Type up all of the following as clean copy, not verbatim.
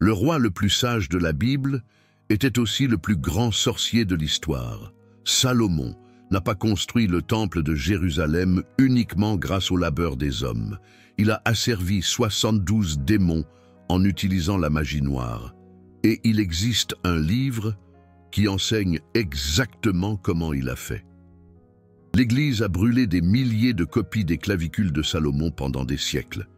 Le roi le plus sage de la Bible était aussi le plus grand sorcier de l'histoire. Salomon n'a pas construit le temple de Jérusalem uniquement grâce au labeur des hommes. Il a asservi 72 démons en utilisant la magie noire. Et il existe un livre qui enseigne exactement comment il a fait. L'Église a brûlé des milliers de copies des clavicules de Salomon pendant des siècles.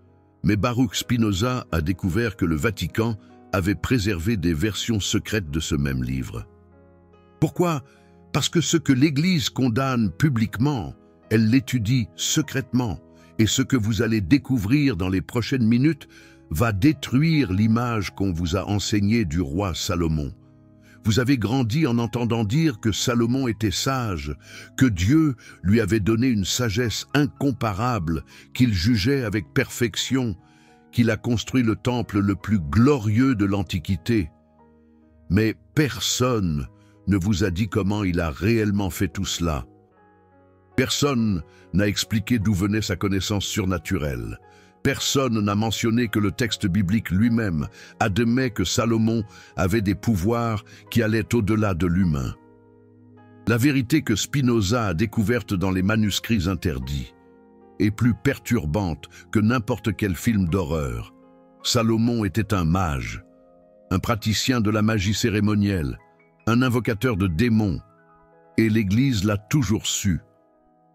Mais Baruch Spinoza a découvert que le Vatican avait préservé des versions secrètes de ce même livre. Pourquoi? Parce que ce que l'Église condamne publiquement, elle l'étudie secrètement. Et ce que vous allez découvrir dans les prochaines minutes va détruire l'image qu'on vous a enseignée du roi Salomon. Vous avez grandi en entendant dire que Salomon était sage, que Dieu lui avait donné une sagesse incomparable, qu'il jugeait avec perfection, qu'il a construit le temple le plus glorieux de l'Antiquité. Mais personne ne vous a dit comment il a réellement fait tout cela. Personne n'a expliqué d'où venait sa connaissance surnaturelle. Personne n'a mentionné que le texte biblique lui-même admet que Salomon avait des pouvoirs qui allaient au-delà de l'humain. La vérité que Spinoza a découverte dans les manuscrits interdits est plus perturbante que n'importe quel film d'horreur. Salomon était un mage, un praticien de la magie cérémonielle, un invocateur de démons, et l'Église l'a toujours su.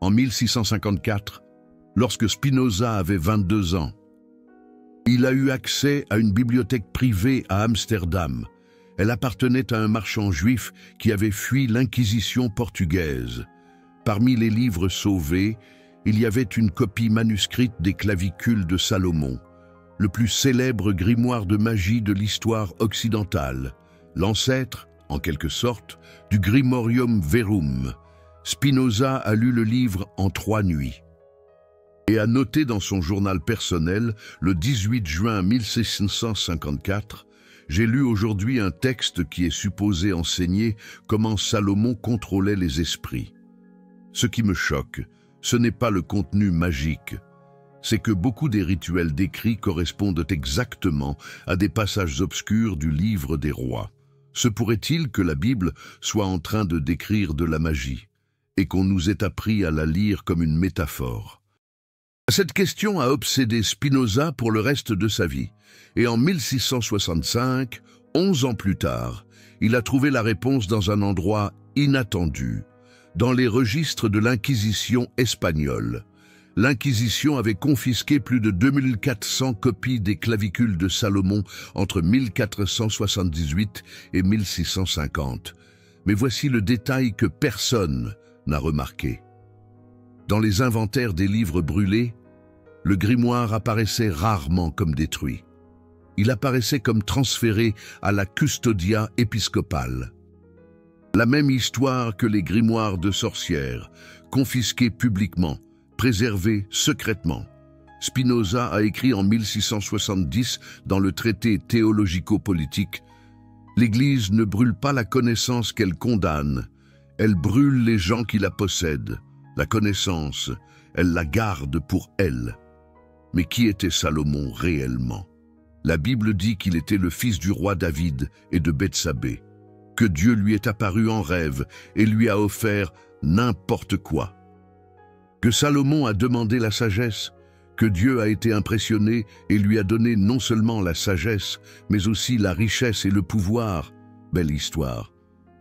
En 1654, lorsque Spinoza avait 22 ans, il a eu accès à une bibliothèque privée à Amsterdam. Elle appartenait à un marchand juif qui avait fui l'Inquisition portugaise. Parmi les livres sauvés, il y avait une copie manuscrite des clavicules de Salomon, le plus célèbre grimoire de magie de l'histoire occidentale, l'ancêtre, en quelque sorte, du Grimorium Verum. Spinoza a lu le livre en 3 nuits et a noté dans son journal personnel, le 18 juin 1654, « J'ai lu aujourd'hui un texte qui est supposé enseigner comment Salomon contrôlait les esprits. Ce qui me choque, ce n'est pas le contenu magique, c'est que beaucoup des rituels décrits correspondent exactement à des passages obscurs du livre des rois. Se pourrait-il que la Bible soit en train de décrire de la magie et qu'on nous ait appris à la lire comme une métaphore? Cette question a obsédé Spinoza pour le reste de sa vie, et en 1665, 11 ans plus tard, il a trouvé la réponse dans un endroit inattendu, dans les registres de l'Inquisition espagnole. L'Inquisition avait confisqué plus de 2400 copies des clavicules de Salomon entre 1478 et 1650. Mais voici le détail que personne n'a remarqué. Dans les inventaires des livres brûlés, le grimoire apparaissait rarement comme détruit. Il apparaissait comme transféré à la custodia épiscopale. La même histoire que les grimoires de sorcières, confisqués publiquement, préservés secrètement. Spinoza a écrit en 1670 dans le traité théologico-politique « L'Église ne brûle pas la connaissance qu'elle condamne, elle brûle les gens qui la possèdent. La connaissance, elle la garde pour elle. » Mais qui était Salomon réellement? La Bible dit qu'il était le fils du roi David et de Bethsabée, que Dieu lui est apparu en rêve et lui a offert n'importe quoi. Que Salomon a demandé la sagesse, que Dieu a été impressionné et lui a donné non seulement la sagesse, mais aussi la richesse et le pouvoir. Belle histoire.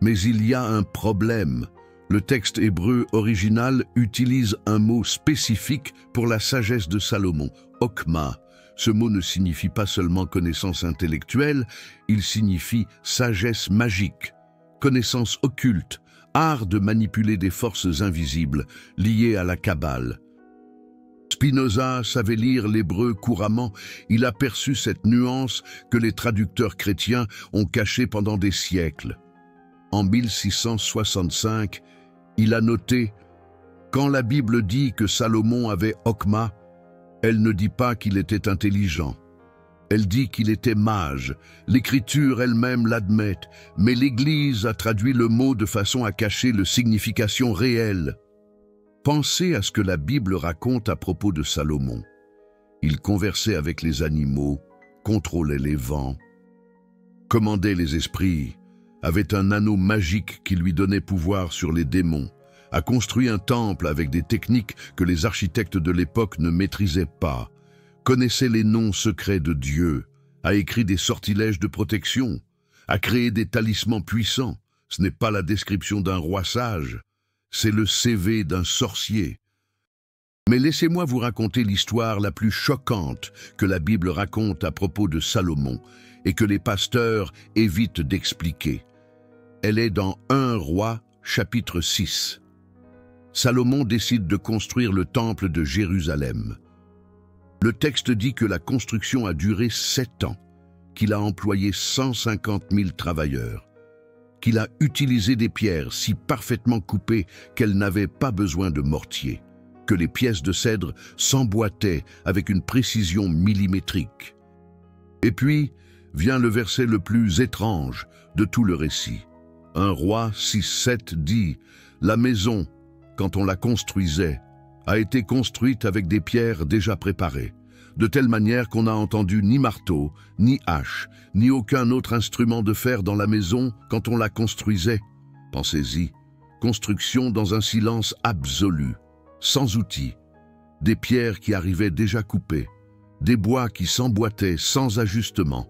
Mais il y a un problème. Le texte hébreu original utilise un mot spécifique pour la sagesse de Salomon, Okma. Ce mot ne signifie pas seulement connaissance intellectuelle, il signifie sagesse magique, connaissance occulte, art de manipuler des forces invisibles liées à la Kabbale. Spinoza savait lire l'hébreu couramment, il a perçu cette nuance que les traducteurs chrétiens ont cachée pendant des siècles. En 1665, il a noté « Quand la Bible dit que Salomon avait Okma, elle ne dit pas qu'il était intelligent. Elle dit qu'il était mage. L'Écriture elle-même l'admet, mais l'Église a traduit le mot de façon à cacher la signification réelle. » Pensez à ce que la Bible raconte à propos de Salomon. Il conversait avec les animaux, contrôlait les vents. commandait les esprits, avait un anneau magique qui lui donnait pouvoir sur les démons, a construit un temple avec des techniques que les architectes de l'époque ne maîtrisaient pas, connaissait les noms secrets de Dieu, a écrit des sortilèges de protection, a créé des talismans puissants. Ce n'est pas la description d'un roi sage, c'est le CV d'un sorcier. Mais laissez-moi vous raconter l'histoire la plus choquante que la Bible raconte à propos de Salomon et que les pasteurs évitent d'expliquer. Elle est dans 1 Roi, chapitre 6. Salomon décide de construire le temple de Jérusalem. Le texte dit que la construction a duré 7 ans, qu'il a employé 150 000 travailleurs, qu'il a utilisé des pierres si parfaitement coupées qu'elles n'avaient pas besoin de mortier, que les pièces de cèdre s'emboîtaient avec une précision millimétrique. Et puis vient le verset le plus étrange de tout le récit. 1 Roi 6,7 dit « La maison, quand on la construisait, a été construite avec des pierres déjà préparées, de telle manière qu'on n'a entendu ni marteau, ni hache, ni aucun autre instrument de fer dans la maison quand on la construisait. Pensez-y, construction dans un silence absolu, sans outils, des pierres qui arrivaient déjà coupées, des bois qui s'emboîtaient sans ajustement.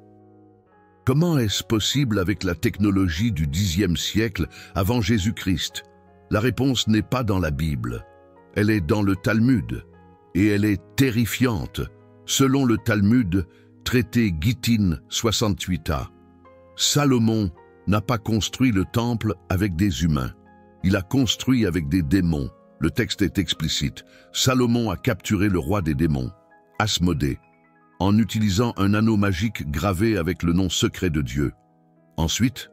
Comment est-ce possible avec la technologie du Xe siècle avant Jésus-Christ? La réponse n'est pas dans la Bible. Elle est dans le Talmud, et elle est terrifiante. Selon le Talmud, traité Gittin 68a, Salomon n'a pas construit le temple avec des humains. Il a construit avec des démons. Le texte est explicite. Salomon a capturé le roi des démons, Asmodée, en utilisant un anneau magique gravé avec le nom secret de Dieu. Ensuite,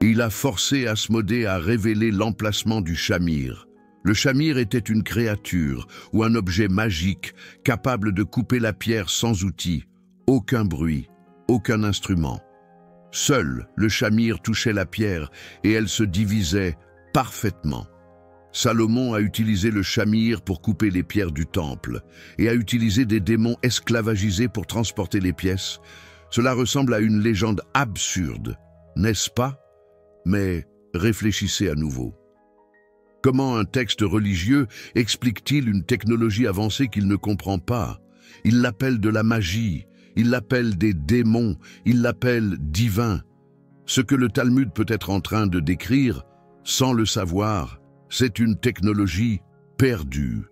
il a forcé Asmodée à révéler l'emplacement du Shamir. Le Shamir était une créature ou un objet magique capable de couper la pierre sans outil, aucun bruit, aucun instrument. Seul le Shamir touchait la pierre et elle se divisait parfaitement. Salomon a utilisé le Shamir pour couper les pierres du temple et a utilisé des démons esclavagisés pour transporter les pièces. Cela ressemble à une légende absurde, n'est-ce pas? Mais réfléchissez à nouveau. Comment un texte religieux explique-t-il une technologie avancée qu'il ne comprend pas? Il l'appelle de la magie, il l'appelle des démons, il l'appelle divin. Ce que le Talmud peut être en train de décrire, sans le savoir, c'est une technologie perdue.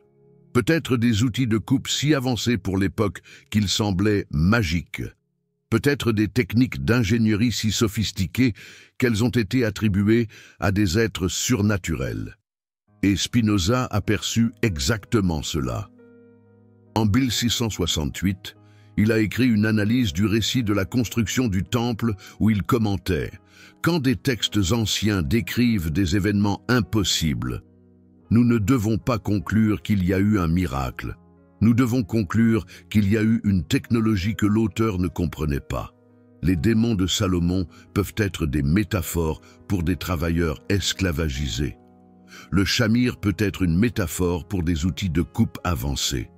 Peut-être des outils de coupe si avancés pour l'époque qu'ils semblaient magiques. Peut-être des techniques d'ingénierie si sophistiquées qu'elles ont été attribuées à des êtres surnaturels. Et Spinoza aperçut exactement cela. En 1668, il a écrit une analyse du récit de la construction du temple où il commentait « Quand des textes anciens décrivent des événements impossibles, nous ne devons pas conclure qu'il y a eu un miracle. Nous devons conclure qu'il y a eu une technologie que l'auteur ne comprenait pas. Les démons de Salomon peuvent être des métaphores pour des travailleurs esclavagisés. Le Shamir peut être une métaphore pour des outils de coupe avancés.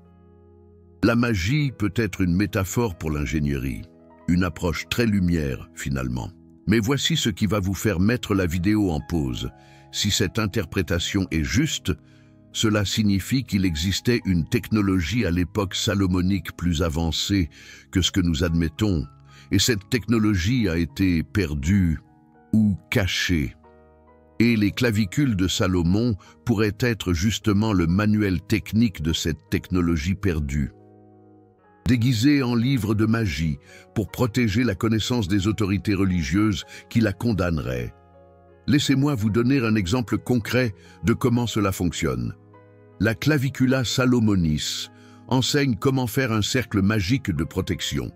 La magie peut être une métaphore pour l'ingénierie, une approche très lumière finalement. Mais voici ce qui va vous faire mettre la vidéo en pause. Si cette interprétation est juste, cela signifie qu'il existait une technologie à l'époque salomonique plus avancée que ce que nous admettons, et cette technologie a été perdue ou cachée. Et les clavicules de Salomon pourraient être justement le manuel technique de cette technologie perdue. Déguisé en livre de magie pour protéger la connaissance des autorités religieuses qui la condamneraient. Laissez-moi vous donner un exemple concret de comment cela fonctionne. La Clavicula Salomonis enseigne comment faire un cercle magique de protection.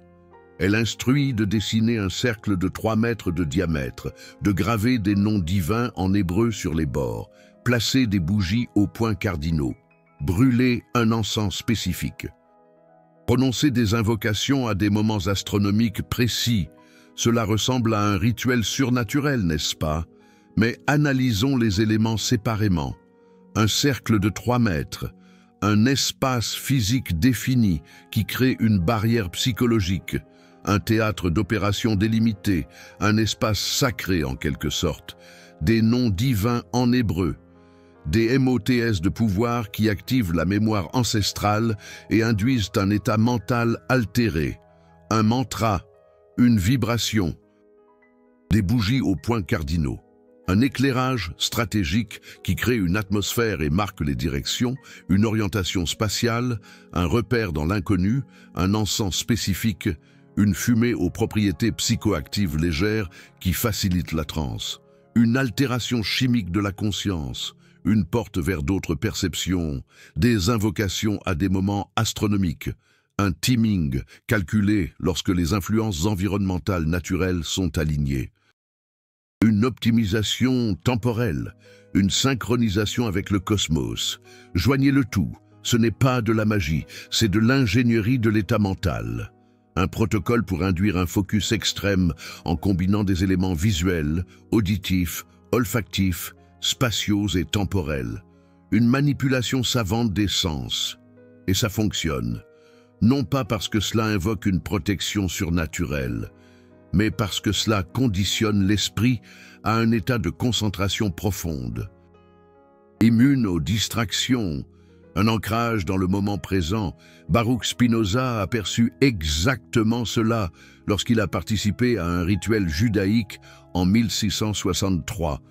Elle instruit de dessiner un cercle de 3 mètres de diamètre, de graver des noms divins en hébreu sur les bords, placer des bougies aux points cardinaux, brûler un encens spécifique. Prononcer des invocations à des moments astronomiques précis, cela ressemble à un rituel surnaturel, n'est-ce pas? Mais analysons les éléments séparément. Un cercle de 3 mètres, un espace physique défini qui crée une barrière psychologique, un théâtre d'opérations délimité, un espace sacré en quelque sorte, des noms divins en hébreu, des MOTS de pouvoir qui activent la mémoire ancestrale et induisent un état mental altéré, un mantra, une vibration, des bougies aux points cardinaux, un éclairage stratégique qui crée une atmosphère et marque les directions, une orientation spatiale, un repère dans l'inconnu, un encens spécifique, une fumée aux propriétés psychoactives légères qui facilite la transe, une altération chimique de la conscience, une porte vers d'autres perceptions, des invocations à des moments astronomiques, un timing calculé lorsque les influences environnementales naturelles sont alignées. Une optimisation temporelle, une synchronisation avec le cosmos. Joignez le tout, ce n'est pas de la magie, c'est de l'ingénierie de l'état mental. Un protocole pour induire un focus extrême en combinant des éléments visuels, auditifs, olfactifs, spatiaux et temporels. Une manipulation savante des sens. Et ça fonctionne. Non pas parce que cela invoque une protection surnaturelle, mais parce que cela conditionne l'esprit à un état de concentration profonde. Immune aux distractions, un ancrage dans le moment présent, Baruch Spinoza a perçu exactement cela lorsqu'il a participé à un rituel judaïque en 1663.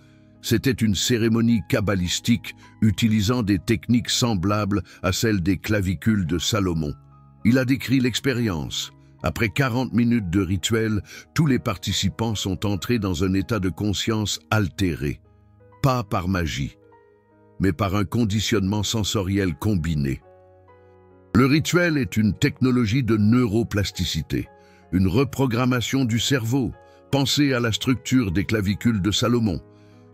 C'était une cérémonie kabbalistique utilisant des techniques semblables à celles des clavicules de Salomon. Il a décrit l'expérience. Après 40 minutes de rituel, tous les participants sont entrés dans un état de conscience altéré. Pas par magie, mais par un conditionnement sensoriel combiné. Le rituel est une technologie de neuroplasticité, une reprogrammation du cerveau. Pensez à la structure des clavicules de Salomon.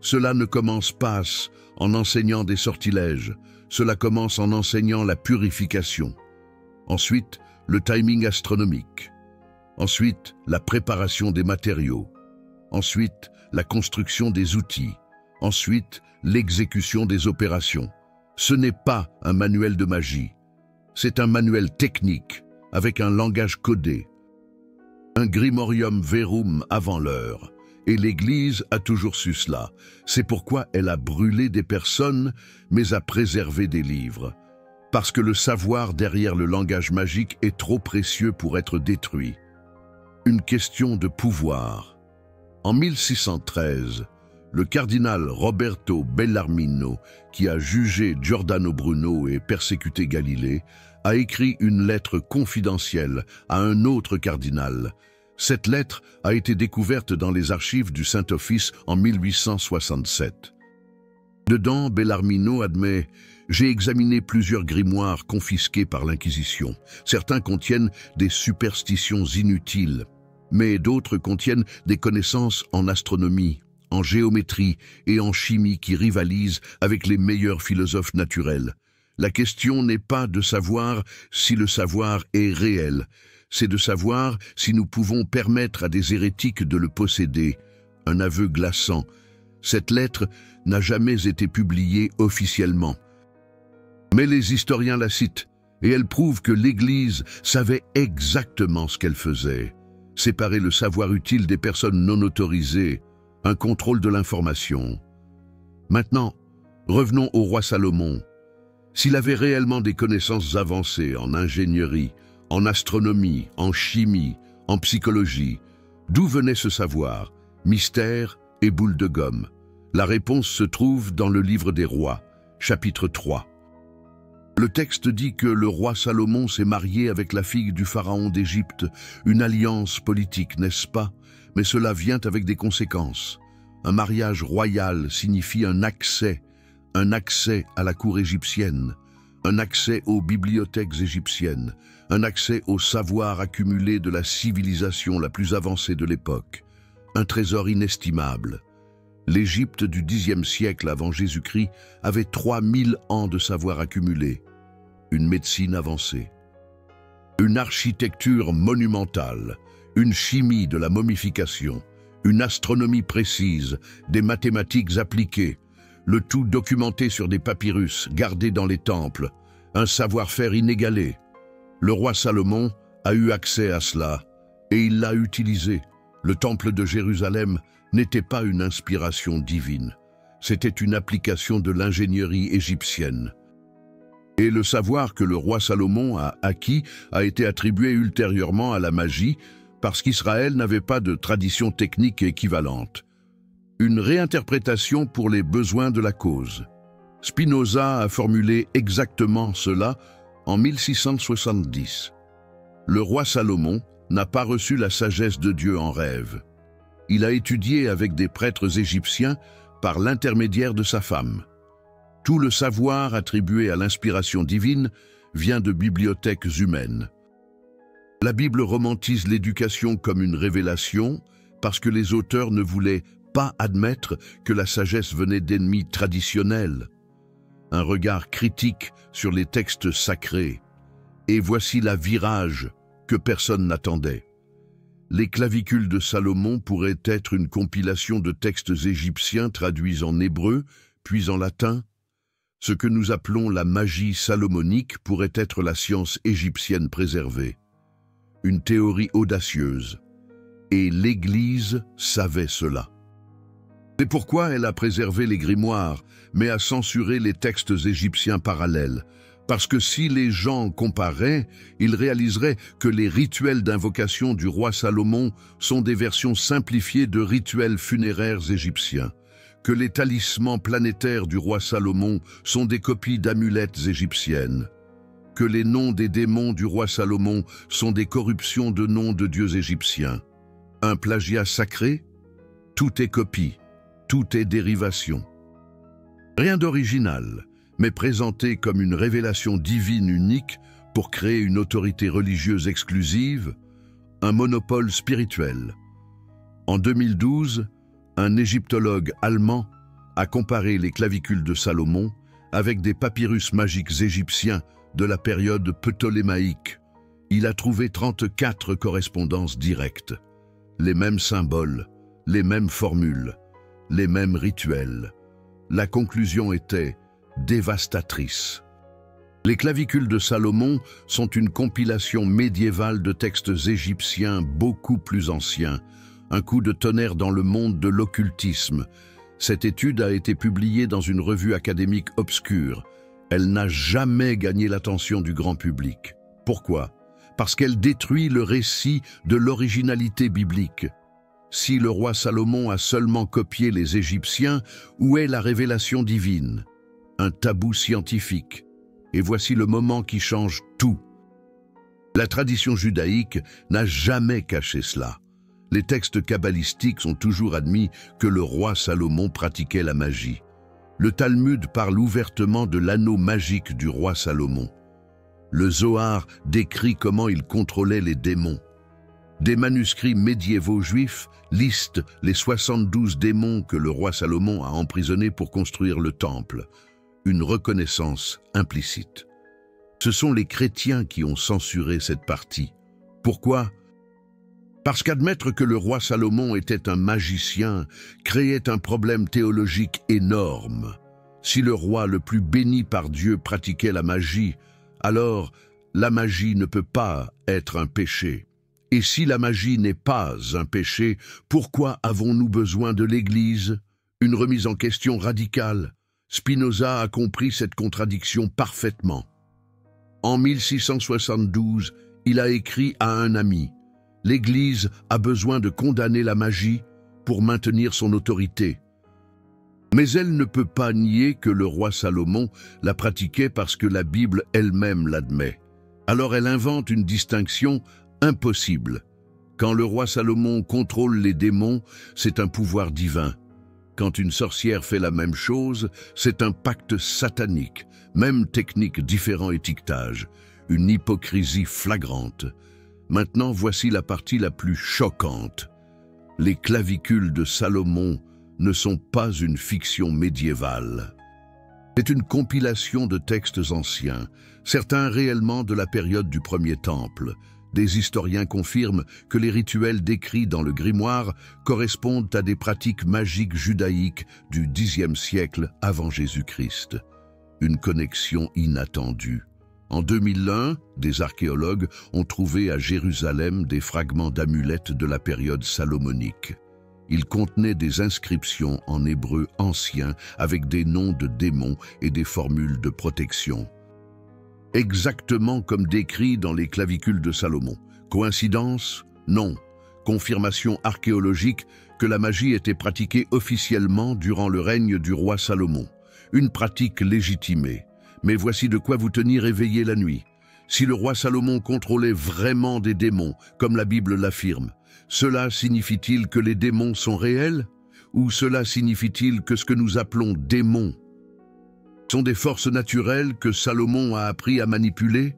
Cela ne commence pas en enseignant des sortilèges, cela commence en enseignant la purification. Ensuite, le timing astronomique. Ensuite, la préparation des matériaux. Ensuite, la construction des outils. Ensuite, l'exécution des opérations. Ce n'est pas un manuel de magie. C'est un manuel technique, avec un langage codé. Un grimorium verum avant l'heure. Et l'Église a toujours su cela. C'est pourquoi elle a brûlé des personnes, mais a préservé des livres. Parce que le savoir derrière le langage magique est trop précieux pour être détruit. Une question de pouvoir. En 1613, le cardinal Roberto Bellarmino, qui a jugé Giordano Bruno et persécuté Galilée, a écrit une lettre confidentielle à un autre cardinal. Cette lettre a été découverte dans les archives du Saint-Office en 1867. Dedans, Bellarmino admet « J'ai examiné plusieurs grimoires confisqués par l'Inquisition. Certains contiennent des superstitions inutiles, mais d'autres contiennent des connaissances en astronomie, en géométrie et en chimie qui rivalisent avec les meilleurs philosophes naturels. La question n'est pas de savoir si le savoir est réel, c'est de savoir si nous pouvons permettre à des hérétiques de le posséder. » Un aveu glaçant. Cette lettre n'a jamais été publiée officiellement. Mais les historiens la citent, et elle prouve que l'Église savait exactement ce qu'elle faisait. Séparer le savoir utile des personnes non autorisées, un contrôle de l'information. Maintenant, revenons au roi Salomon. S'il avait réellement des connaissances avancées en ingénierie, en astronomie, en chimie, en psychologie, d'où venait ce savoir, mystère et boule de gomme? La réponse se trouve dans le livre des rois, chapitre 3. Le texte dit que le roi Salomon s'est marié avec la fille du pharaon d'Égypte, une alliance politique, n'est-ce pas? Mais cela vient avec des conséquences. Un mariage royal signifie un accès à la cour égyptienne, un accès aux bibliothèques égyptiennes, un accès au savoir accumulé de la civilisation la plus avancée de l'époque, un trésor inestimable. L'Égypte du Xe siècle avant Jésus-Christ avait 3000 ans de savoir accumulé, une médecine avancée, une architecture monumentale, une chimie de la momification, une astronomie précise, des mathématiques appliquées, le tout documenté sur des papyrus gardés dans les temples, un savoir-faire inégalé. Le roi Salomon a eu accès à cela, Et il l'a utilisé. Le temple de Jérusalem n'était pas une inspiration divine. C'était une application de l'ingénierie égyptienne. Et le savoir que le roi Salomon a acquis a été attribué ultérieurement à la magie parce qu'Israël n'avait pas de tradition technique équivalente. Une réinterprétation pour les besoins de la cause. Spinoza a formulé exactement cela en 1670. Le roi Salomon n'a pas reçu la sagesse de Dieu en rêve. Il a étudié avec des prêtres égyptiens par l'intermédiaire de sa femme. Tout le savoir attribué à l'inspiration divine vient de bibliothèques humaines. La Bible romantise l'éducation comme une révélation parce que les auteurs ne voulaient pas admettre que la sagesse venait d'ennemis traditionnels. Un regard critique sur les textes sacrés. Et voici la virage que personne n'attendait. Les clavicules de Salomon pourraient être une compilation de textes égyptiens traduits en hébreu, puis en latin. Ce que nous appelons la magie salomonique pourrait être la science égyptienne préservée. Une théorie audacieuse. Et l'Église savait cela. C'est pourquoi elle a préservé les grimoires, mais a censuré les textes égyptiens parallèles. Parce que si les gens comparaient, ils réaliseraient que les rituels d'invocation du roi Salomon sont des versions simplifiées de rituels funéraires égyptiens, que les talismans planétaires du roi Salomon sont des copies d'amulettes égyptiennes, que les noms des démons du roi Salomon sont des corruptions de noms de dieux égyptiens. Un plagiat sacré? Tout est copie, tout est dérivation. Rien d'original, mais présenté comme une révélation divine unique pour créer une autorité religieuse exclusive, un monopole spirituel. En 2012, un égyptologue allemand a comparé les clavicules de Salomon avec des papyrus magiques égyptiens de la période ptolémaïque. Il a trouvé 34 correspondances directes, les mêmes symboles, les mêmes formules, les mêmes rituels. La conclusion était dévastatrice. Les clavicules de Salomon sont une compilation médiévale de textes égyptiens beaucoup plus anciens, un coup de tonnerre dans le monde de l'occultisme. Cette étude a été publiée dans une revue académique obscure. Elle n'a jamais gagné l'attention du grand public. Pourquoi? Parce qu'elle détruit le récit de l'originalité biblique. Si le roi Salomon a seulement copié les Égyptiens, où est la révélation divine? Un tabou scientifique. Et voici le moment qui change tout. La tradition judaïque n'a jamais caché cela. Les textes kabbalistiques ont toujours admis que le roi Salomon pratiquait la magie. Le Talmud parle ouvertement de l'anneau magique du roi Salomon. Le Zohar décrit comment il contrôlait les démons. Des manuscrits médiévaux juifs listent les 72 démons que le roi Salomon a emprisonnés pour construire le temple. Une reconnaissance implicite. Ce sont les chrétiens qui ont censuré cette partie. Pourquoi? Parce qu'admettre que le roi Salomon était un magicien créait un problème théologique énorme. Si le roi le plus béni par Dieu pratiquait la magie, alors la magie ne peut pas être un péché. Et si la magie n'est pas un péché, pourquoi avons-nous besoin de l'Église? Une remise en question radicale. Spinoza a compris cette contradiction parfaitement. En 1672, il a écrit à un ami « L'Église a besoin de condamner la magie pour maintenir son autorité. » Mais elle ne peut pas nier que le roi Salomon la pratiquait parce que la Bible elle-même l'admet. Alors elle invente une distinction impossible. Quand le roi Salomon contrôle les démons, c'est un pouvoir divin. Quand une sorcière fait la même chose, c'est un pacte satanique. Même technique, différent étiquetage. Une hypocrisie flagrante. Maintenant, voici la partie la plus choquante. Les clavicules de Salomon ne sont pas une fiction médiévale. C'est une compilation de textes anciens, certains réellement de la période du premier temple. Des historiens confirment que les rituels décrits dans le grimoire correspondent à des pratiques magiques judaïques du Xe siècle avant Jésus-Christ. Une connexion inattendue. En 2001, des archéologues ont trouvé à Jérusalem des fragments d'amulettes de la période salomonique. Ils contenaient des inscriptions en hébreu ancien avec des noms de démons et des formules de protection. Exactement comme décrit dans les clavicules de Salomon. Coïncidence? Non. Confirmation archéologique que la magie était pratiquée officiellement durant le règne du roi Salomon. Une pratique légitimée. Mais voici de quoi vous tenir éveillé la nuit. Si le roi Salomon contrôlait vraiment des démons, comme la Bible l'affirme, cela signifie-t-il que les démons sont réels? Ou cela signifie-t-il que ce que nous appelons démons sont des forces naturelles que Salomon a appris à manipuler?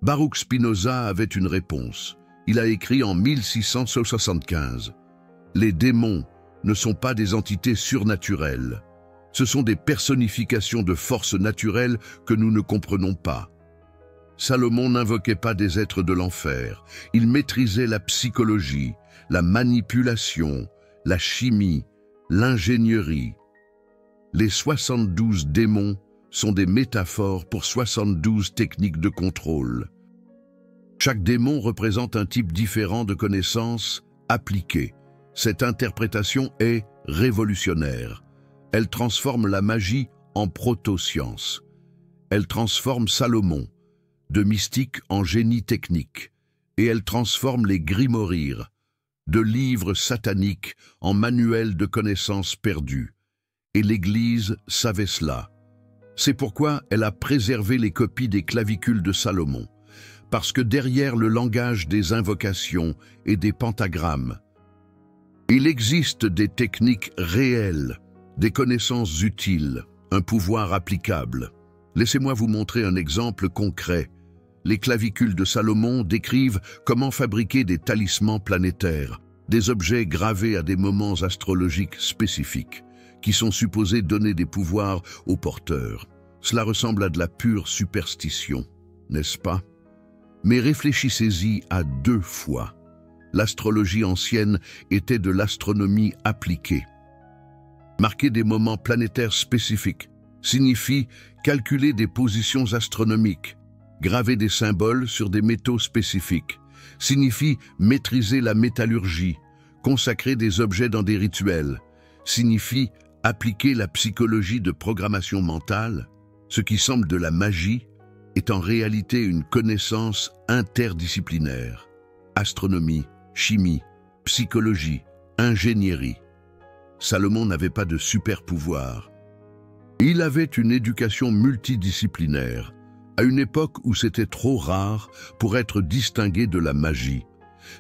Baruch Spinoza avait une réponse. Il a écrit en 1675 « Les démons ne sont pas des entités surnaturelles. Ce sont des personnifications de forces naturelles que nous ne comprenons pas. » Salomon n'invoquait pas des êtres de l'enfer. Il maîtrisait la psychologie, la manipulation, la chimie, l'ingénierie. Les 72 démons sont des métaphores pour 72 techniques de contrôle. Chaque démon représente un type différent de connaissances appliquées. Cette interprétation est révolutionnaire. Elle transforme la magie en proto-science. Elle transforme Salomon de mystique en génie technique. Et elle transforme les grimoires de livres sataniques en manuels de connaissances perdues. Et l'Église savait cela. C'est pourquoi elle a préservé les copies des clavicules de Salomon. Parce que derrière le langage des invocations et des pentagrammes, il existe des techniques réelles, des connaissances utiles, un pouvoir applicable. Laissez-moi vous montrer un exemple concret. Les clavicules de Salomon décrivent comment fabriquer des talismans planétaires, des objets gravés à des moments astrologiques spécifiques, qui sont supposés donner des pouvoirs aux porteurs. Cela ressemble à de la pure superstition, n'est-ce pas? Mais réfléchissez-y à deux fois. L'astrologie ancienne était de l'astronomie appliquée. Marquer des moments planétaires spécifiques signifie calculer des positions astronomiques. Graver des symboles sur des métaux spécifiques signifie maîtriser la métallurgie, consacrer des objets dans des rituels, signifie appliquer la psychologie de programmation mentale. Ce qui semble de la magie est en réalité une connaissance interdisciplinaire. Astronomie, chimie, psychologie, ingénierie. Salomon n'avait pas de super-pouvoir. Il avait une éducation multidisciplinaire, à une époque où c'était trop rare pour être distingué de la magie.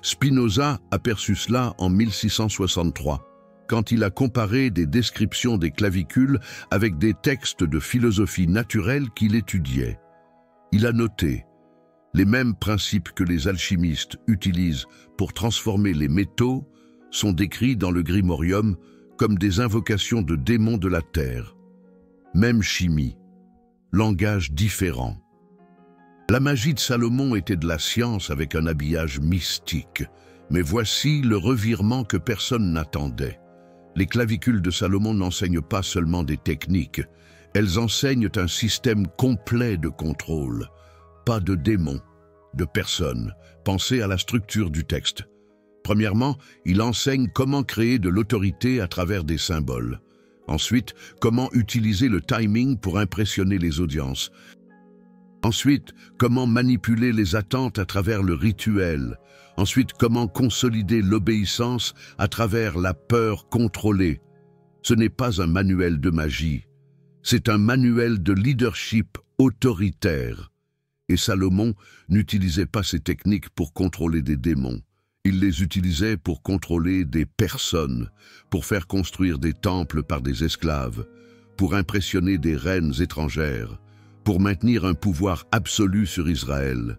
Spinoza aperçut cela en 1663, quand il a comparé des descriptions des clavicules avec des textes de philosophie naturelle qu'il étudiait. Il a noté « Les mêmes principes que les alchimistes utilisent pour transformer les métaux sont décrits dans le Grimorium comme des invocations de démons de la terre. Même chimie, langage différent. » La magie de Salomon était de la science avec un habillage mystique, mais voici le revirement que personne n'attendait. Les clavicules de Salomon n'enseignent pas seulement des techniques, elles enseignent un système complet de contrôle. Pas de démons, de personnes. Pensez à la structure du texte. Premièrement, il enseigne comment créer de l'autorité à travers des symboles. Ensuite, comment utiliser le timing pour impressionner les audiences. Ensuite, comment manipuler les attentes à travers le rituel. Ensuite, comment consolider l'obéissance à travers la peur contrôlée. Ce n'est pas un manuel de magie, c'est un manuel de leadership autoritaire. Et Salomon n'utilisait pas ces techniques pour contrôler des démons. Il les utilisait pour contrôler des personnes, pour faire construire des temples par des esclaves, pour impressionner des reines étrangères, pour maintenir un pouvoir absolu sur Israël.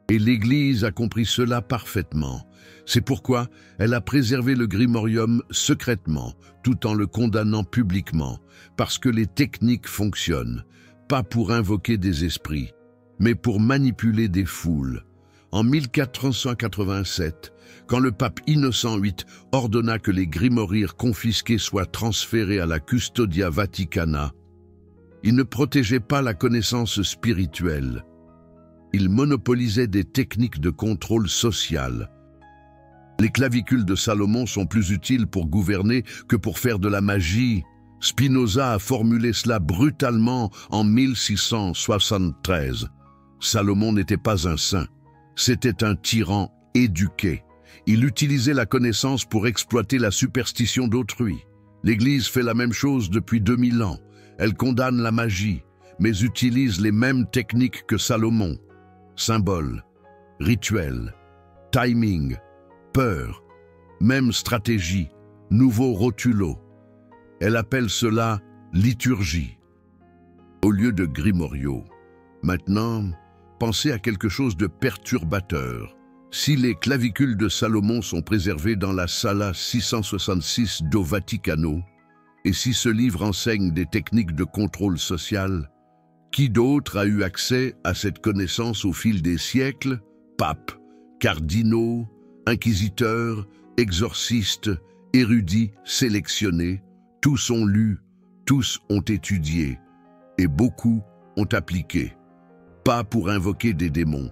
Et l'Église a compris cela parfaitement. C'est pourquoi elle a préservé le Grimorium secrètement, tout en le condamnant publiquement, parce que les techniques fonctionnent, pas pour invoquer des esprits, mais pour manipuler des foules. En 1487, quand le pape Innocent VIII ordonna que les grimoires confisqués soient transférés à la Custodia Vaticana, Il ne protégeait pas la connaissance spirituelle. Il monopolisait des techniques de contrôle social. Les clavicules de Salomon sont plus utiles pour gouverner que pour faire de la magie. Spinoza a formulé cela brutalement en 1673. Salomon n'était pas un saint, c'était un tyran éduqué. Il utilisait la connaissance pour exploiter la superstition d'autrui. L'Église fait la même chose depuis 2000 ans. Elle condamne la magie, mais utilise les mêmes techniques que Salomon. Symboles, rituels, timing, peur, même stratégie, nouveau rotulo. Elle appelle cela liturgie, au lieu de grimoriaux. Maintenant, pensez à quelque chose de perturbateur. Si les clavicules de Salomon sont préservées dans la Sala 666 do Vaticano, et si ce livre enseigne des techniques de contrôle social, qui d'autre a eu accès à cette connaissance au fil des siècles? Papes, cardinaux, inquisiteurs, exorcistes, érudits sélectionnés, tous ont lu, tous ont étudié, et beaucoup ont appliqué. Pas pour invoquer des démons,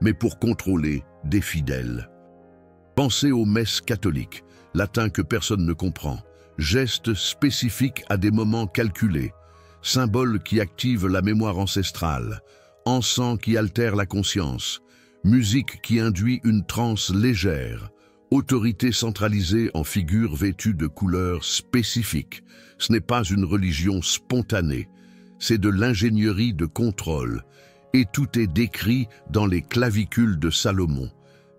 mais pour contrôler des fidèles. Pensez aux messes catholiques, latin que personne ne comprend, gestes spécifiques à des moments calculés, symboles qui activent la mémoire ancestrale, encens qui altère la conscience, musique qui induit une transe légère, autorité centralisée en figures vêtues de couleurs spécifiques. Ce n'est pas une religion spontanée, c'est de l'ingénierie de contrôle, et tout est décrit dans les clavicules de Salomon,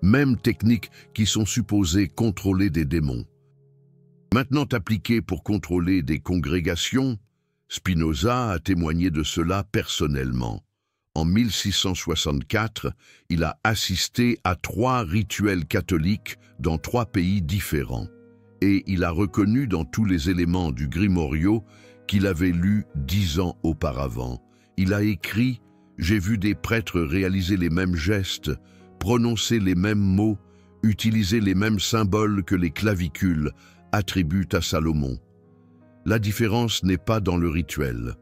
mêmes techniques qui sont supposées contrôler des démons. Maintenant appliquées pour contrôler des congrégations, Spinoza a témoigné de cela personnellement. En 1664, il a assisté à 3 rituels catholiques dans 3 pays différents, et il a reconnu dans tous les éléments du Grimorio qu'il avait lu 10 ans auparavant. Il a écrit « J'ai vu des prêtres réaliser les mêmes gestes, prononcer les mêmes mots, utiliser les mêmes symboles que les clavicules attribuent à Salomon. » La différence n'est pas dans le rituel.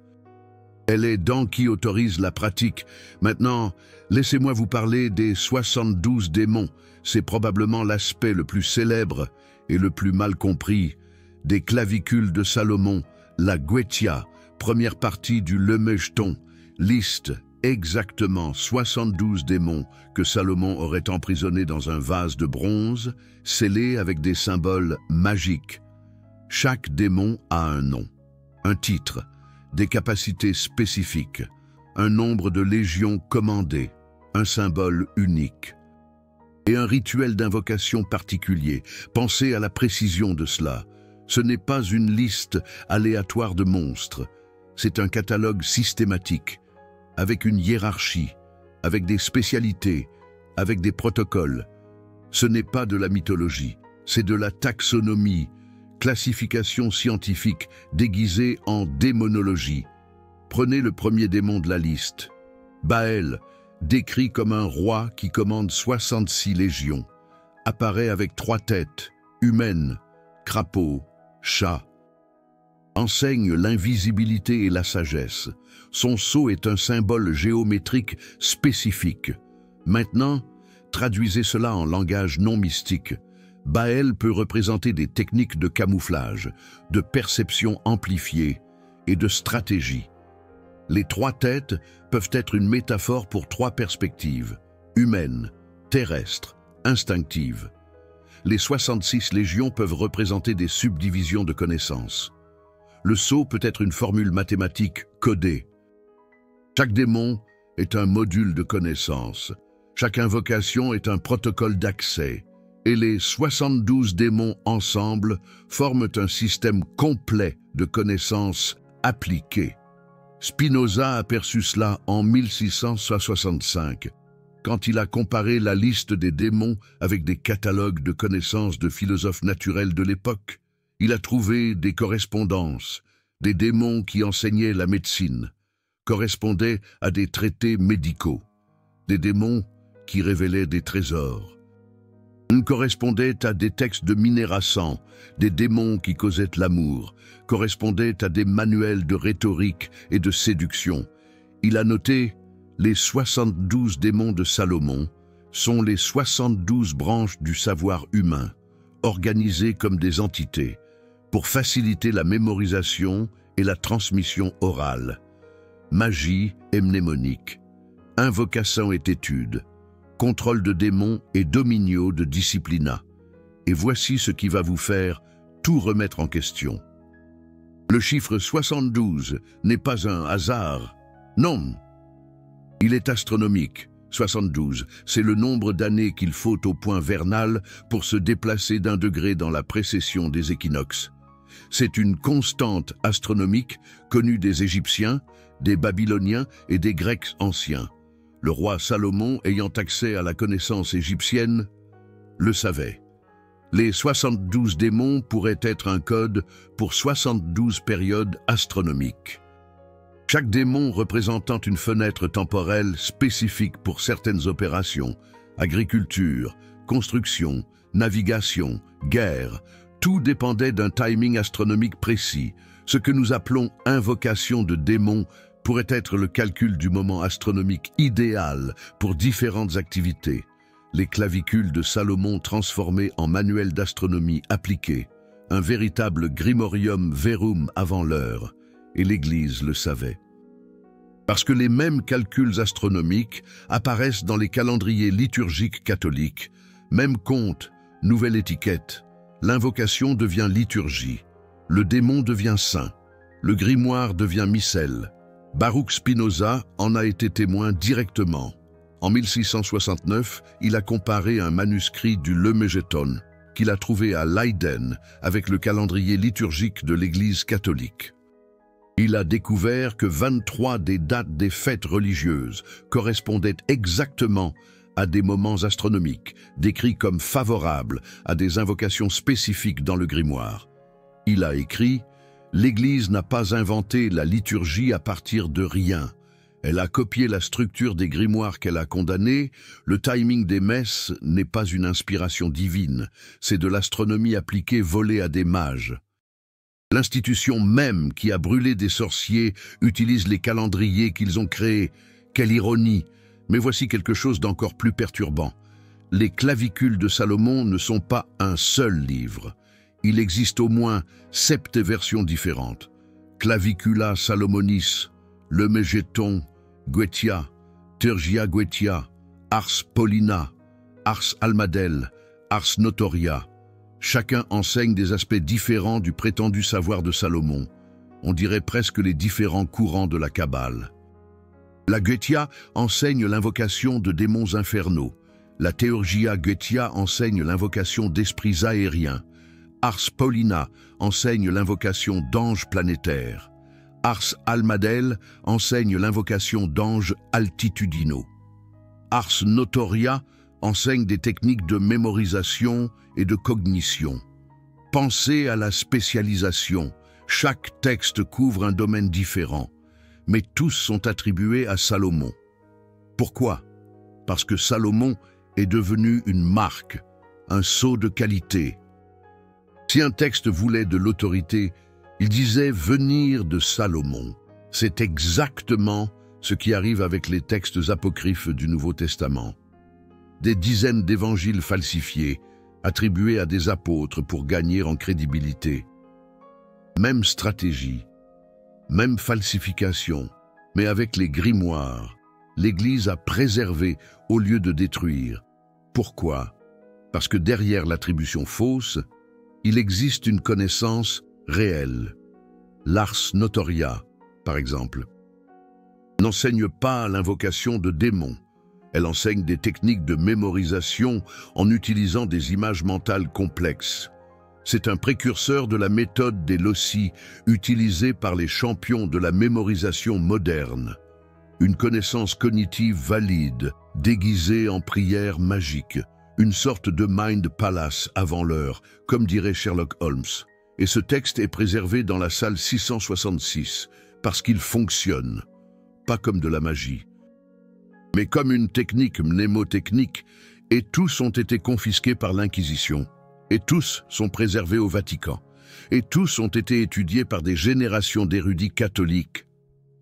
Elle est dans qui autorise la pratique. Maintenant, laissez-moi vous parler des 72 démons. C'est probablement l'aspect le plus célèbre et le plus mal compris des clavicules de Salomon, la Guetia, première partie du Lemejton, liste exactement 72 démons que Salomon aurait emprisonnés dans un vase de bronze, scellé avec des symboles magiques. Chaque démon a un nom, un titre, des capacités spécifiques, un nombre de légions commandées, un symbole unique et un rituel d'invocation particulier. Pensez à la précision de cela. Ce n'est pas une liste aléatoire de monstres, c'est un catalogue systématique, avec une hiérarchie, avec des spécialités, avec des protocoles. Ce n'est pas de la mythologie, c'est de la taxonomie, classification scientifique déguisée en démonologie. Prenez le premier démon de la liste. Baal, décrit comme un roi qui commande 66 légions, apparaît avec 3 têtes, humaines, crapaud, chat. Enseigne l'invisibilité et la sagesse. Son sceau est un symbole géométrique spécifique. Maintenant, traduisez cela en langage non mystique. Baal peut représenter des techniques de camouflage, de perception amplifiée et de stratégie. Les 3 têtes peuvent être une métaphore pour 3 perspectives, humaine, terrestre, instinctive. Les 66 légions peuvent représenter des subdivisions de connaissances. Le sceau peut être une formule mathématique codée. Chaque démon est un module de connaissance. Chaque invocation est un protocole d'accès. Et les 72 démons ensemble forment un système complet de connaissances appliquées. Spinoza a perçu cela en 1665, quand il a comparé la liste des démons avec des catalogues de connaissances de philosophes naturels de l'époque. Il a trouvé des correspondances, des démons qui enseignaient la médecine, correspondaient à des traités médicaux, des démons qui révélaient des trésors. correspondait à des textes de Minérasan, des démons qui causaient l'amour, correspondait à des manuels de rhétorique et de séduction. Il a noté « Les 72 démons de Salomon sont les 72 branches du savoir humain, organisées comme des entités, pour faciliter la mémorisation et la transmission orale. Magie et mnémonique, invocation et étude, contrôle de démons et dominio de disciplina. Et voici ce qui va vous faire tout remettre en question. Le chiffre 72 n'est pas un hasard. Non, il est astronomique. 72, c'est le nombre d'années qu'il faut au point vernal pour se déplacer d'un degré dans la précession des équinoxes. C'est une constante astronomique connue des Égyptiens, des Babyloniens et des Grecs anciens. Le roi Salomon, ayant accès à la connaissance égyptienne, le savait. Les 72 démons pourraient être un code pour 72 périodes astronomiques. Chaque démon représentant une fenêtre temporelle spécifique pour certaines opérations, agriculture, construction, navigation, guerre, tout dépendait d'un timing astronomique précis. Ce que nous appelons invocation de démons pourrait être le calcul du moment astronomique idéal pour différentes activités. Les clavicules de Salomon transformés en manuel d'astronomie appliqué, un véritable grimorium verum avant l'heure, et l'Église le savait. Parce que les mêmes calculs astronomiques apparaissent dans les calendriers liturgiques catholiques, même compte, nouvelle étiquette, l'invocation devient liturgie, le démon devient saint, le grimoire devient missel. Baruch Spinoza en a été témoin directement. En 1669, il a comparé un manuscrit du Lemégéton qu'il a trouvé à Leiden avec le calendrier liturgique de l'Église catholique. Il a découvert que 23 des dates des fêtes religieuses correspondaient exactement à des moments astronomiques, décrits comme favorables à des invocations spécifiques dans le grimoire. Il a écrit « L'Église n'a pas inventé la liturgie à partir de rien. Elle a copié la structure des grimoires qu'elle a condamnés. Le timing des messes n'est pas une inspiration divine, c'est de l'astronomie appliquée volée à des mages. L'institution même qui a brûlé des sorciers utilise les calendriers qu'ils ont créés. Quelle ironie! Mais voici quelque chose d'encore plus perturbant. Les clavicules de Salomon ne sont pas un seul livre. Il existe au moins 7 versions différentes. Clavicula Salomonis, Lemégéton, Guetia, Tergia Guetia, Ars Paulina, Ars Almadel, Ars Notoria. Chacun enseigne des aspects différents du prétendu savoir de Salomon. On dirait presque les différents courants de la Kabbale. La Guetia enseigne l'invocation de démons infernaux. La Theurgia Guetia enseigne l'invocation d'esprits aériens. Ars Paulina enseigne l'invocation d'anges planétaires. Ars Almadel enseigne l'invocation d'anges altitudinaux. Ars Notoria enseigne des techniques de mémorisation et de cognition. Pensez à la spécialisation. Chaque texte couvre un domaine différent, mais tous sont attribués à Salomon. Pourquoi? Parce que Salomon est devenu une marque, un sceau de qualité. Si un texte voulait de l'autorité, il disait « venir de Salomon ». C'est exactement ce qui arrive avec les textes apocryphes du Nouveau Testament. Des dizaines d'évangiles falsifiés, attribués à des apôtres pour gagner en crédibilité. Même stratégie, même falsification, mais avec les grimoires, l'Église a préservé au lieu de détruire. Pourquoi? Parce que derrière l'attribution fausse, il existe une connaissance réelle. L'Ars Notoria, par exemple, n'enseigne pas l'invocation de démons. Elle enseigne des techniques de mémorisation en utilisant des images mentales complexes. C'est un précurseur de la méthode des loci utilisée par les champions de la mémorisation moderne. Une connaissance cognitive valide, déguisée en prière magique. Une sorte de mind palace avant l'heure, comme dirait Sherlock Holmes. Et ce texte est préservé dans la salle 666, parce qu'il fonctionne, pas comme de la magie, mais comme une technique mnémotechnique et tous ont été confisqués par l'Inquisition, et tous sont préservés au Vatican, et tous ont été étudiés par des générations d'érudits catholiques.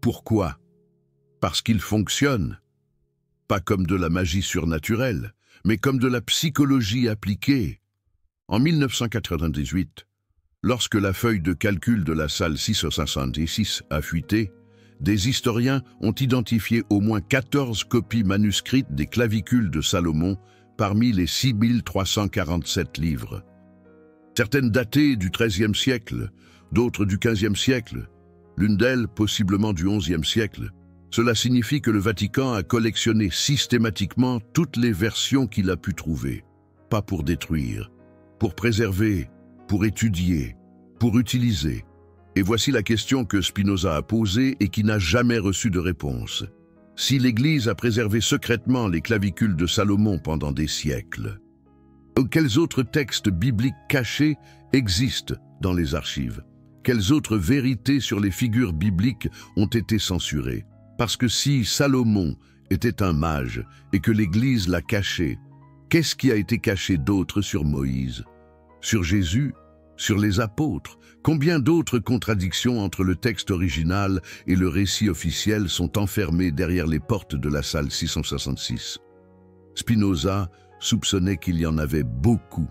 Pourquoi? Parce qu'ils fonctionnent, pas comme de la magie surnaturelle, mais comme de la psychologie appliquée. En 1998, lorsque la feuille de calcul de la salle 666 a fuité, des historiens ont identifié au moins 14 copies manuscrites des clavicules de Salomon parmi les 6347 livres. Certaines datées du XIIIe siècle, d'autres du XVe siècle, l'une d'elles possiblement du XIe siècle. Cela signifie que le Vatican a collectionné systématiquement toutes les versions qu'il a pu trouver, pas pour détruire, pour préserver, pour étudier, pour utiliser. Et voici la question que Spinoza a posée et qui n'a jamais reçu de réponse. Si l'Église a préservé secrètement les clavicules de Salomon pendant des siècles, quels autres textes bibliques cachés existent dans les archives? Quelles autres vérités sur les figures bibliques ont été censurées? Parce que si Salomon était un mage et que l'Église l'a caché, qu'est-ce qui a été caché d'autre sur Moïse, sur Jésus, sur les apôtres? Combien d'autres contradictions entre le texte original et le récit officiel sont enfermées derrière les portes de la salle 666? Spinoza soupçonnait qu'il y en avait beaucoup.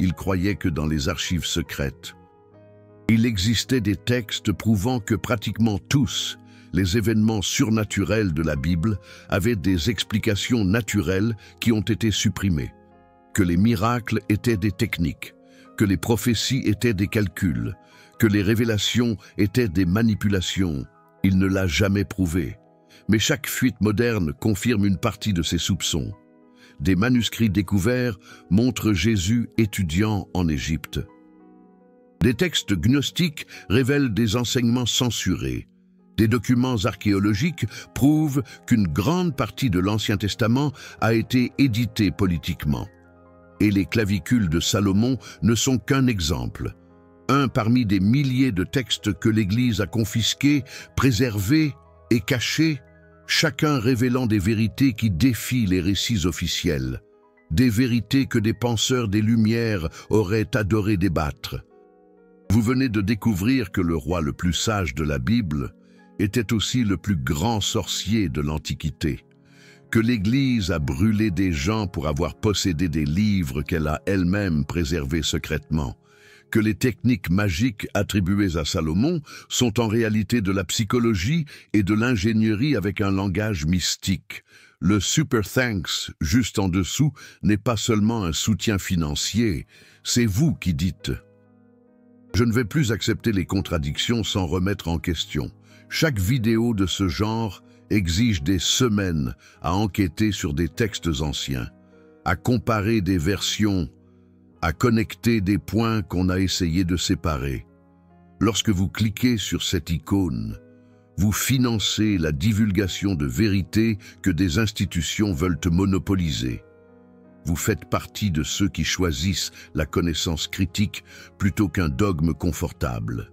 Il croyait que dans les archives secrètes, il existait des textes prouvant que pratiquement tous les événements surnaturels de la Bible avaient des explications naturelles qui ont été supprimées, que les miracles étaient des techniques, que les prophéties étaient des calculs, que les révélations étaient des manipulations. Il ne l'a jamais prouvé. Mais chaque fuite moderne confirme une partie de ses soupçons. Des manuscrits découverts montrent Jésus étudiant en Égypte. Des textes gnostiques révèlent des enseignements censurés. Des documents archéologiques prouvent qu'une grande partie de l'Ancien Testament a été éditée politiquement. Et les clavicules de Salomon ne sont qu'un exemple. Un parmi des milliers de textes que l'Église a confisqués, préservés et cachés, chacun révélant des vérités qui défient les récits officiels, des vérités que des penseurs des Lumières auraient adoré débattre. Vous venez de découvrir que le roi le plus sage de la Bible était aussi le plus grand sorcier de l'Antiquité, que l'Église a brûlé des gens pour avoir possédé des livres qu'elle a elle-même préservés secrètement, que les techniques magiques attribuées à Salomon sont en réalité de la psychologie et de l'ingénierie avec un langage mystique. Le Super Thanks, juste en dessous, n'est pas seulement un soutien financier, c'est vous qui dites. Je ne vais plus accepter les contradictions sans remettre en question. Chaque vidéo de ce genre exige des semaines à enquêter sur des textes anciens, à comparer des versions, à connecter des points qu'on a essayé de séparer. Lorsque vous cliquez sur cette icône, vous financez la divulgation de vérités que des institutions veulent monopoliser. Vous faites partie de ceux qui choisissent la connaissance critique plutôt qu'un dogme confortable.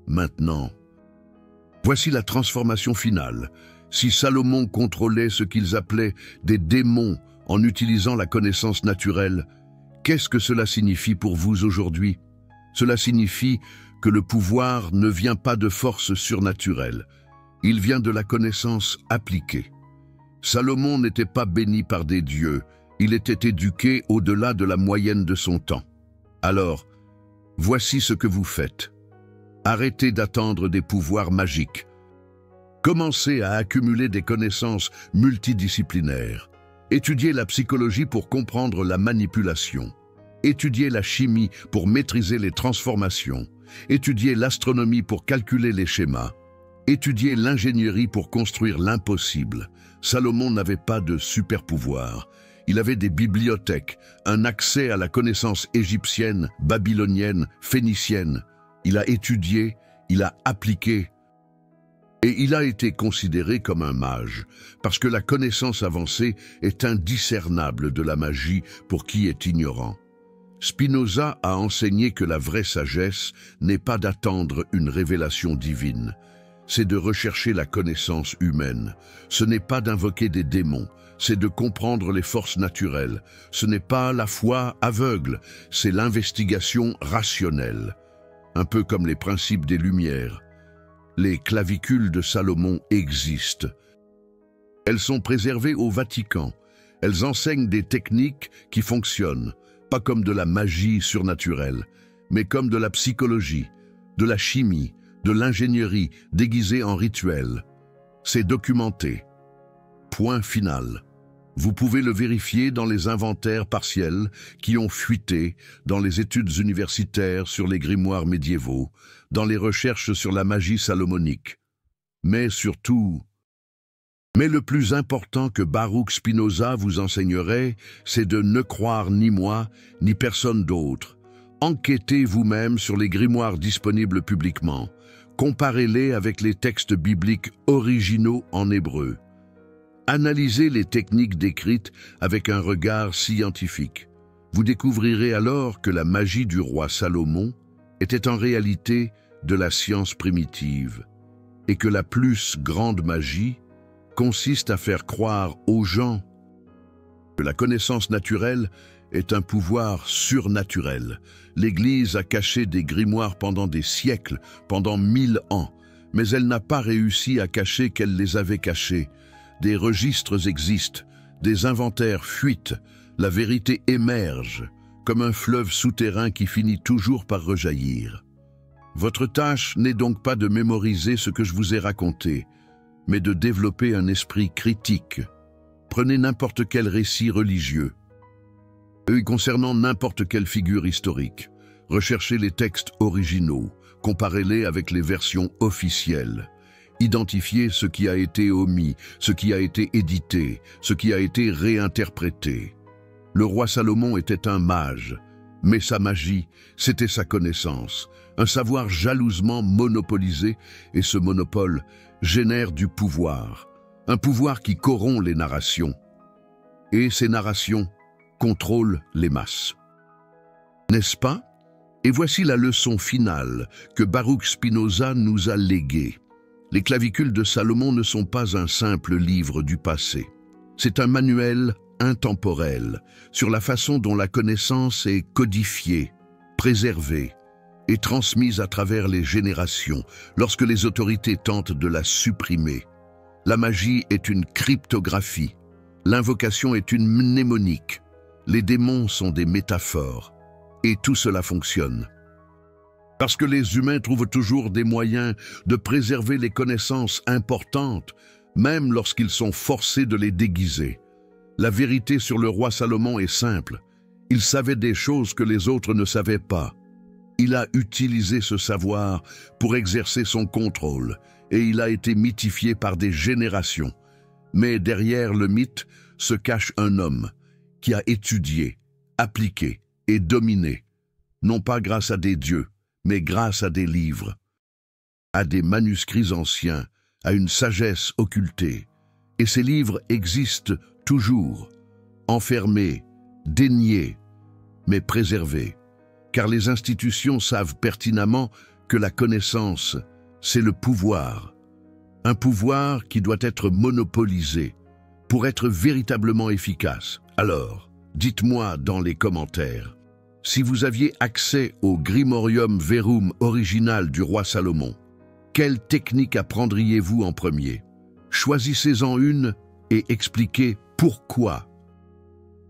Maintenant, voici la transformation finale. Si Salomon contrôlait ce qu'ils appelaient des démons en utilisant la connaissance naturelle, qu'est-ce que cela signifie pour vous aujourd'hui? Cela signifie que le pouvoir ne vient pas de force surnaturelle. Il vient de la connaissance appliquée. Salomon n'était pas béni par des dieux, il était éduqué au-delà de la moyenne de son temps. Alors, voici ce que vous faites. Arrêtez d'attendre des pouvoirs magiques. Commencez à accumuler des connaissances multidisciplinaires. Étudiez la psychologie pour comprendre la manipulation. Étudiez la chimie pour maîtriser les transformations. Étudiez l'astronomie pour calculer les schémas. Étudiez l'ingénierie pour construire l'impossible. Salomon n'avait pas de super-pouvoir. Il avait des bibliothèques, un accès à la connaissance égyptienne, babylonienne, phénicienne. Il a étudié, il a appliqué. Et il a été considéré comme un mage, parce que la connaissance avancée est indiscernable de la magie pour qui est ignorant. Spinoza a enseigné que la vraie sagesse n'est pas d'attendre une révélation divine, c'est de rechercher la connaissance humaine. Ce n'est pas d'invoquer des démons, c'est de comprendre les forces naturelles. Ce n'est pas la foi aveugle, c'est l'investigation rationnelle. Un peu comme les principes des Lumières. Les clavicules de Salomon existent. Elles sont préservées au Vatican. Elles enseignent des techniques qui fonctionnent, pas comme de la magie surnaturelle, mais comme de la psychologie, de la chimie, de l'ingénierie déguisée en rituel. C'est documenté. Point final. Vous pouvez le vérifier dans les inventaires partiels qui ont fuité, dans les études universitaires sur les grimoires médiévaux, dans les recherches sur la magie salomonique. Mais surtout, le plus important que Baruch Spinoza vous enseignerait, c'est de ne croire ni moi, ni personne d'autre. Enquêtez vous-même sur les grimoires disponibles publiquement. Comparez-les avec les textes bibliques originaux en hébreu. Analysez les techniques décrites avec un regard scientifique. Vous découvrirez alors que la magie du roi Salomon était en réalité de la science primitive et que la plus grande magie consiste à faire croire aux gens que la connaissance naturelle est un pouvoir surnaturel. L'Église a caché des grimoires pendant des siècles, pendant 1000 ans, mais elle n'a pas réussi à cacher qu'elle les avait cachés. Des registres existent, des inventaires fuitent, la vérité émerge, comme un fleuve souterrain qui finit toujours par rejaillir. Votre tâche n'est donc pas de mémoriser ce que je vous ai raconté, mais de développer un esprit critique. Prenez n'importe quel récit religieux, concernant n'importe quelle figure historique. Recherchez les textes originaux, comparez-les avec les versions officielles. Identifiez ce qui a été omis, ce qui a été édité, ce qui a été réinterprété. Le roi Salomon était un mage, mais sa magie, c'était sa connaissance, un savoir jalousement monopolisé, et ce monopole génère du pouvoir, un pouvoir qui corrompt les narrations. Et ces narrations contrôlent les masses. N'est-ce pas? Et voici la leçon finale que Baruch Spinoza nous a léguée. Les clavicules de Salomon ne sont pas un simple livre du passé. C'est un manuel intemporel sur la façon dont la connaissance est codifiée, préservée et transmise à travers les générations lorsque les autorités tentent de la supprimer. La magie est une cryptographie. L'invocation est une mnémonique. Les démons sont des métaphores. Et tout cela fonctionne. Parce que les humains trouvent toujours des moyens de préserver les connaissances importantes, même lorsqu'ils sont forcés de les déguiser. La vérité sur le roi Salomon est simple. Il savait des choses que les autres ne savaient pas. Il a utilisé ce savoir pour exercer son contrôle, et il a été mythifié par des générations. Mais derrière le mythe se cache un homme qui a étudié, appliqué et dominé, non pas grâce à des dieux, mais grâce à des livres, à des manuscrits anciens, à une sagesse occultée. Et ces livres existent toujours, enfermés, déniés, mais préservés, car les institutions savent pertinemment que la connaissance, c'est le pouvoir. Un pouvoir qui doit être monopolisé pour être véritablement efficace. Alors, dites-moi dans les commentaires, si vous aviez accès au Grimorium Verum original du roi Salomon, quelle technique apprendriez-vous en premier? Choisissez-en une et expliquez pourquoi.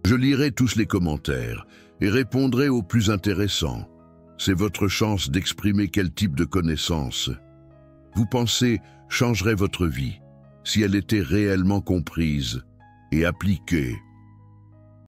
Je lirai tous les commentaires et répondrai aux plus intéressants. C'est votre chance d'exprimer quel type de connaissance vous pensez changerait votre vie si elle était réellement comprise et appliquée.